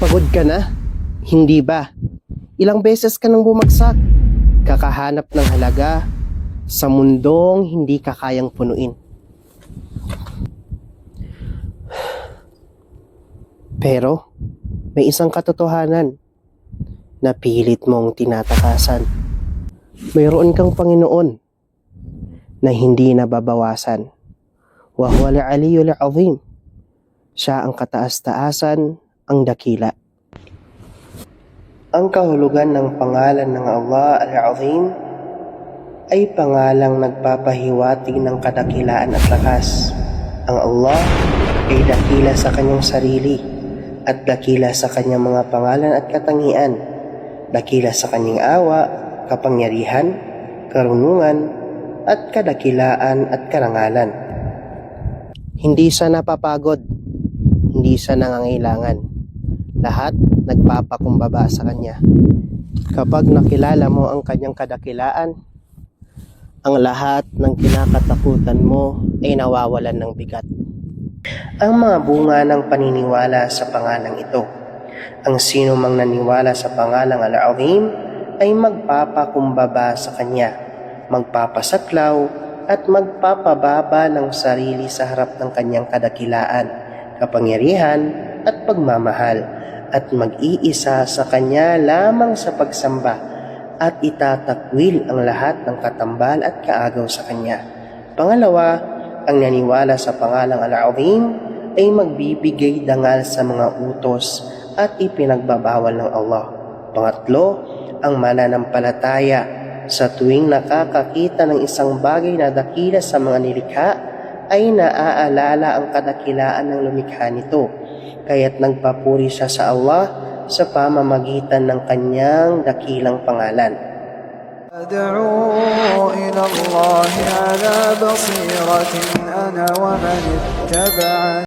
Pagod ka na? Hindi ba? Ilang beses ka nang bumagsak, kakahanap ng halaga sa mundong hindi ka kayang punuin. Pero may isang katotohanan na pilit mong tinatakasan. Mayroon kang Panginoon na hindi nababawasan. Wa huwa al-'aliyyul 'azim. Siya ang kataas-taasan, ang dakila. Ang kahulugan ng pangalan ng Allah al-'Azim ay pangalang nagpapahiwatig ng kadakilaan at lakas. Ang Allah ay dakila sa kanyang sarili at dakila sa kanyang mga pangalan at katangian. Dakila sa kanyang awa, kapangyarihan, karunungan, at kadakilaan at karangalan. Hindi siya napapagod, hindi siya nangangailangan. Lahat nagpapakumbaba sa kanya. Kapag nakilala mo ang kanyang kadakilaan, ang lahat ng kinakatakutan mo ay nawawalan ng bigat. Ang mga bunga ng paniniwala sa pangalang ito. Ang sino mang naniwala sa pangalang Al-Azim ay magpapakumbaba sa kanya, magpapasaklaw at magpapababa ng sarili sa harap ng kanyang kadakilaan, kapangyarihan at pagmamahal, at mag-iisa sa kanya lamang sa pagsamba at itatakwil ang lahat ng katambal at kaagaw sa kanya. Pangalawa, ang naniwala sa pangalang Al-Azim ay magbibigay dangal sa mga utos at ipinagbabawal ng Allah. Pangatlo, ang mananampalataya sa tuwing nakakakita ng isang bagay na dakila sa mga nilikha ay naaalala ang kadakilaan ng lumikha nito, kaya't nagpapuri siya sa Allah sa pamamagitan ng kanyang dakilang pangalan. أدعو إلى الله على بصيرة أنا ومن اتبعني